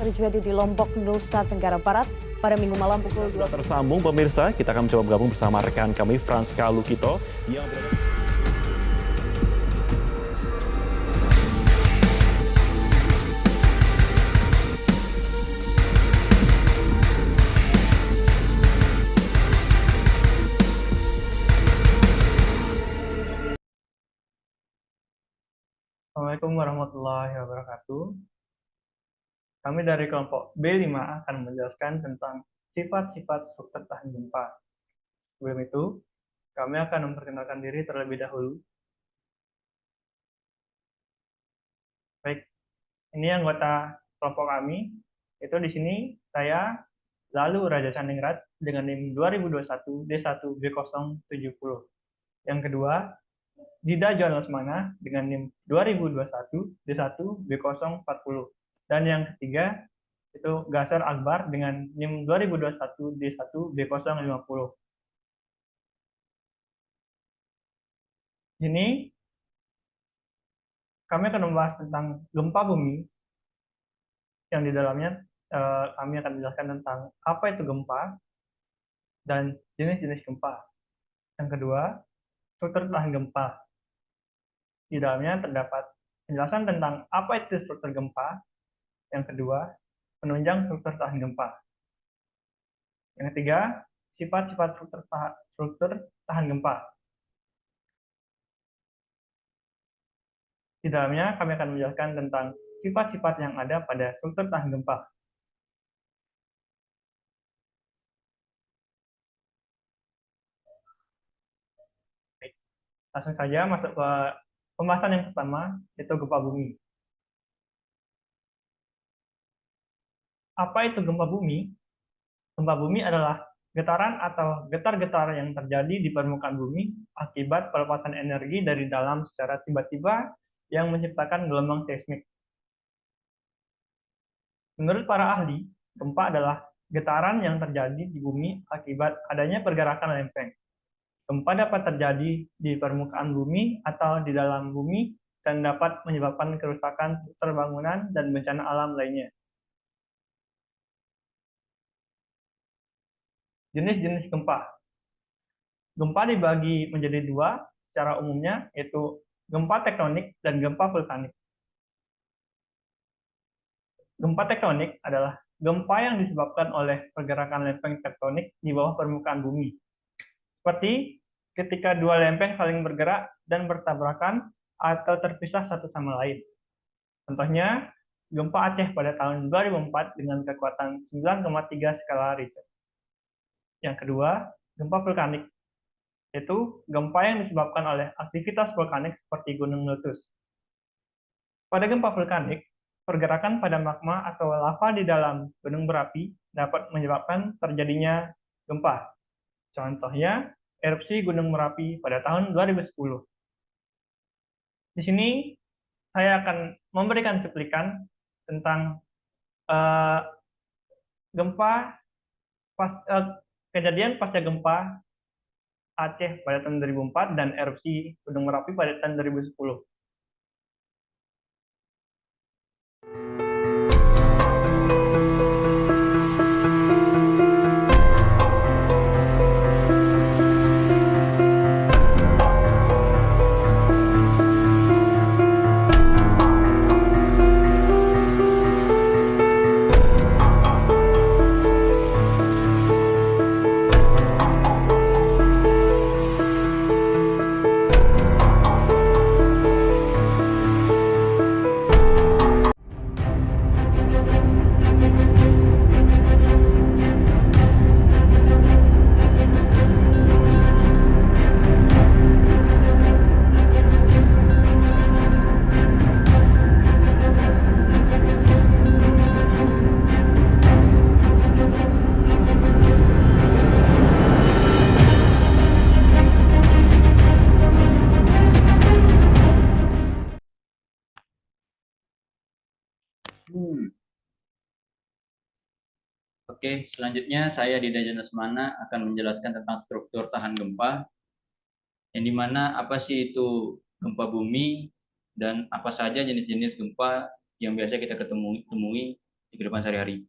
terjadi di Lombok, Nusa Tenggara Barat pada Minggu malam pukul 2. Sudah tersambung pemirsa, kita akan mencoba bergabung bersama rekan kami Franska Lukito yang berada. Assalamualaikum warahmatullahi wabarakatuh. Kami dari kelompok B5 akan menjelaskan tentang sifat-sifat struktur tahan gempa. Sebelum itu, kami akan memperkenalkan diri terlebih dahulu. Baik, ini anggota kelompok kami. Itu di sini saya Lalu Raja Saningrat dengan NIM 2021 D1B070. Yang kedua, Dida John Lesmana dengan NIM 2021 D1B040. Dan yang ketiga, itu Gasar Akbar dengan NIM 2021 D1B050. Ini kami akan membahas tentang gempa bumi, yang di dalamnya kami akan menjelaskan tentang apa itu gempa dan jenis-jenis gempa. Yang kedua, struktur tahan gempa. Di dalamnya terdapat penjelasan tentang apa itu struktur gempa. Yang kedua, penunjang struktur tahan gempa. Yang ketiga, sifat-sifat struktur tahan gempa. Di dalamnya kami akan menjelaskan tentang sifat-sifat yang ada pada struktur tahan gempa. Baik, langsung saja masuk ke pembahasan yang pertama, yaitu gempa bumi. Apa itu gempa bumi? Gempa bumi adalah getaran atau getar-getar yang terjadi di permukaan bumi akibat pelepasan energi dari dalam secara tiba-tiba yang menciptakan gelombang seismik. Menurut para ahli, gempa adalah getaran yang terjadi di bumi akibat adanya pergerakan lempeng. Gempa dapat terjadi di permukaan bumi atau di dalam bumi dan dapat menyebabkan kerusakan bangunan dan bencana alam lainnya. Jenis-jenis gempa. Gempa dibagi menjadi dua secara umumnya, yaitu gempa tektonik dan gempa vulkanik. Gempa tektonik adalah gempa yang disebabkan oleh pergerakan lempeng tektonik di bawah permukaan bumi. Seperti ketika dua lempeng saling bergerak dan bertabrakan atau terpisah satu sama lain. Contohnya, gempa Aceh pada tahun 2004 dengan kekuatan 9,3 skala Richter. Yang kedua, gempa vulkanik, yaitu gempa yang disebabkan oleh aktivitas vulkanik seperti gunung meletus. Pada gempa vulkanik, pergerakan pada magma atau lava di dalam gunung berapi dapat menyebabkan terjadinya gempa. Contohnya, erupsi Gunung Merapi pada tahun 2010. Di sini saya akan memberikan cuplikan tentang kejadian pasca gempa Aceh pada tahun 2004 dan erupsi Gunung Merapi pada tahun 2010. Oke, selanjutnya saya Dida John Lesmana akan menjelaskan tentang struktur tahan gempa, yang dimana apa sih itu gempa bumi dan apa saja jenis-jenis gempa yang biasa kita temui di kehidupan sehari-hari.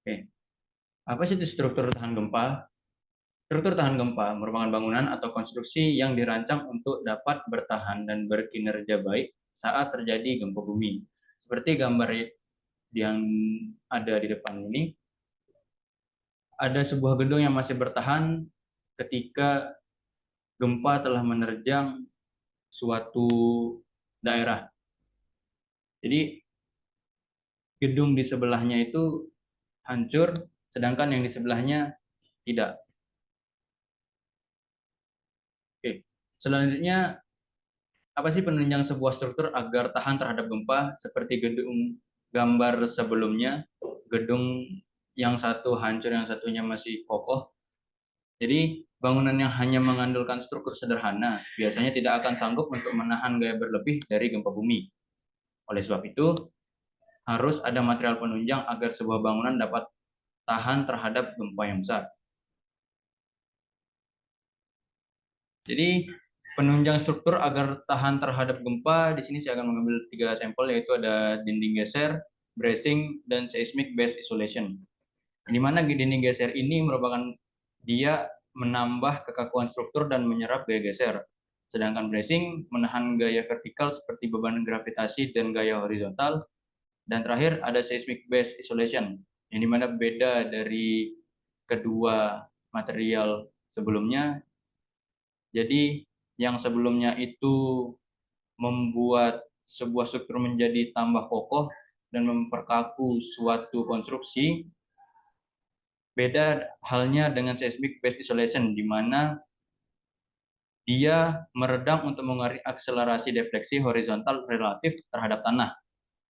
Oke, apa sih itu struktur tahan gempa? Struktur tahan gempa merupakan bangunan atau konstruksi yang dirancang untuk dapat bertahan dan berkinerja baik saat terjadi gempa bumi. Seperti gambar yang ada di depan ini, ada sebuah gedung yang masih bertahan ketika gempa telah menerjang suatu daerah. Jadi gedung di sebelahnya itu hancur, sedangkan yang di sebelahnya tidak. Oke, selanjutnya apa sih penunjang sebuah struktur agar tahan terhadap gempa? Seperti gedung gambar sebelumnya, gedung yang satu hancur, yang satunya masih kokoh. Jadi bangunan yang hanya mengandalkan struktur sederhana biasanya tidak akan sanggup untuk menahan gaya berlebih dari gempa bumi. Oleh sebab itu, harus ada material penunjang agar sebuah bangunan dapat tahan terhadap gempa yang besar. Jadi penunjang struktur agar tahan terhadap gempa, di sini saya akan mengambil 3 sampel, yaitu ada dinding geser, bracing, dan seismic base isolation. Di mana dinding geser ini merupakan dia menambah kekakuan struktur dan menyerap gaya geser. Sedangkan bracing menahan gaya vertikal seperti beban gravitasi dan gaya horizontal. Dan terakhir ada seismic base isolation, yang dimana beda dari kedua material sebelumnya. Jadi yang sebelumnya itu membuat sebuah struktur menjadi tambah kokoh dan memperkaku suatu konstruksi. Beda halnya dengan seismic base isolation, di mana dia meredam untuk mengurangi akselerasi defleksi horizontal relatif terhadap tanah.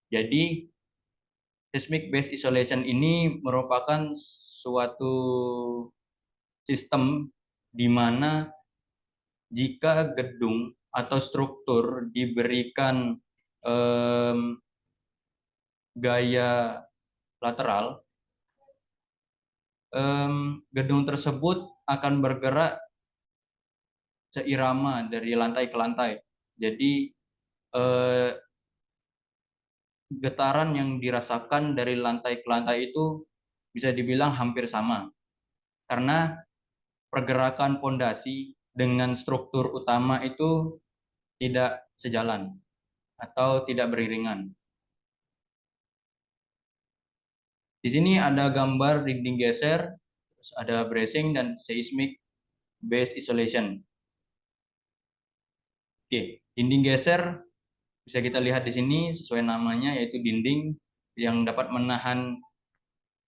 Jadi seismic base isolation ini merupakan suatu sistem di mana jika gedung atau struktur diberikan gaya lateral, gedung tersebut akan bergerak seirama dari lantai ke lantai. Jadi getaran yang dirasakan dari lantai ke lantai itu bisa dibilang hampir sama. Karena pergerakan pondasi dengan struktur utama itu tidak sejalan atau tidak beriringan. Di sini ada gambar dinding geser, ada bracing dan seismic base isolation. Oke, dinding geser bisa kita lihat di sini sesuai namanya, yaitu dinding yang dapat menahan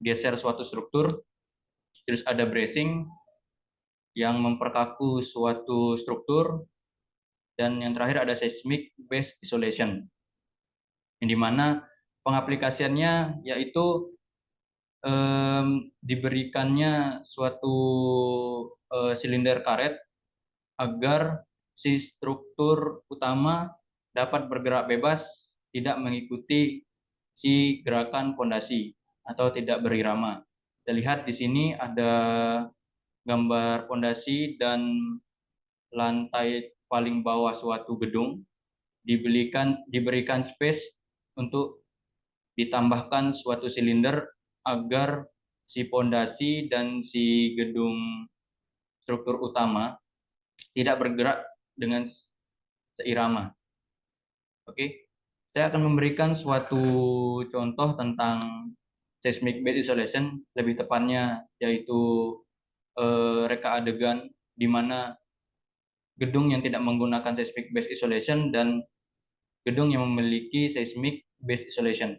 geser suatu struktur. Terus ada bracing yang memperkaku suatu struktur, dan yang terakhir ada seismic base isolation, yang dimana pengaplikasiannya yaitu diberikannya suatu silinder karet agar si struktur utama dapat bergerak bebas, tidak mengikuti si gerakan pondasi atau tidak berirama. Kita lihat di sini ada gambar pondasi dan lantai paling bawah suatu gedung, diberikan space untuk ditambahkan suatu silinder agar si pondasi dan si gedung struktur utama tidak bergerak dengan seirama. Oke, saya akan memberikan suatu contoh tentang seismic base isolation, lebih tepatnya yaitu reka adegan di mana gedung yang tidak menggunakan seismic base isolation dan gedung yang memiliki seismic base isolation.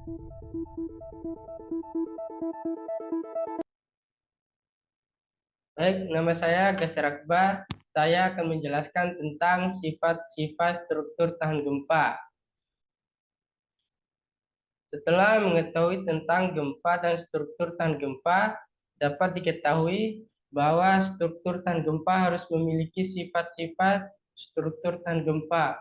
Baik, nama saya Geser Akbar. Saya akan menjelaskan tentang sifat-sifat struktur tahan gempa. Setelah mengetahui tentang gempa dan struktur tahan gempa, dapat diketahui bahwa struktur tahan gempa harus memiliki sifat-sifat struktur tahan gempa.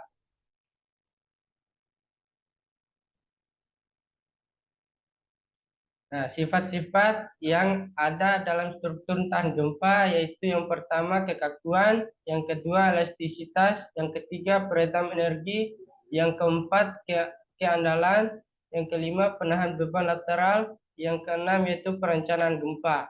Nah, sifat-sifat yang ada dalam struktur tahan gempa yaitu yang pertama kekakuan, yang kedua elastisitas, yang ketiga peredam energi, yang keempat keandalan, yang kelima penahan beban lateral, yang keenam yaitu perencanaan gempa.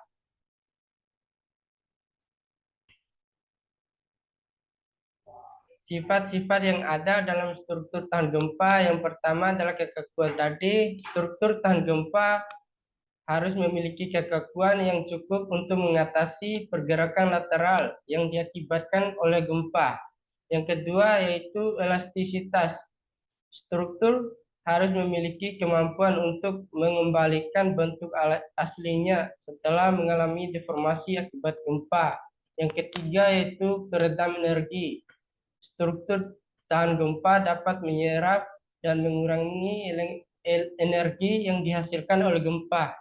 Sifat-sifat yang ada dalam struktur tahan gempa yang pertama adalah kekakuan tadi. Struktur tahan gempa harus memiliki kekakuan yang cukup untuk mengatasi pergerakan lateral yang diakibatkan oleh gempa. Yang kedua yaitu elastisitas. Struktur harus memiliki kemampuan untuk mengembalikan bentuk aslinya setelah mengalami deformasi akibat gempa. Yang ketiga yaitu peredam energi. Struktur tahan gempa dapat menyerap dan mengurangi energi yang dihasilkan oleh gempa.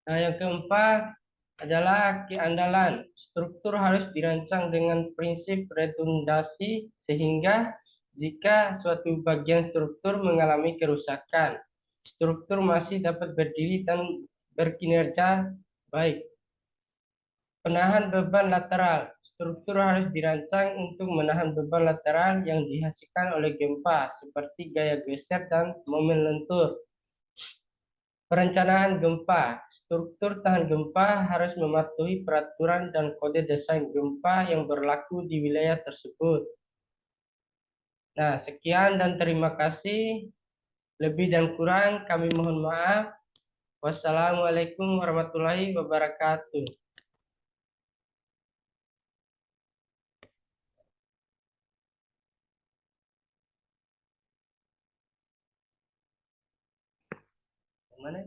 Nah, yang keempat adalah keandalan. Struktur harus dirancang dengan prinsip redundasi sehingga jika suatu bagian struktur mengalami kerusakan, struktur masih dapat berdiri dan berkinerja baik. Penahan beban lateral. Struktur harus dirancang untuk menahan beban lateral yang dihasilkan oleh gempa seperti gaya geser dan momen lentur. Perencanaan gempa. Struktur tahan gempa harus mematuhi peraturan dan kode desain gempa yang berlaku di wilayah tersebut. Nah, sekian dan terima kasih. Lebih dan kurang kami mohon maaf. Wassalamualaikum warahmatullahi wabarakatuh. Mana?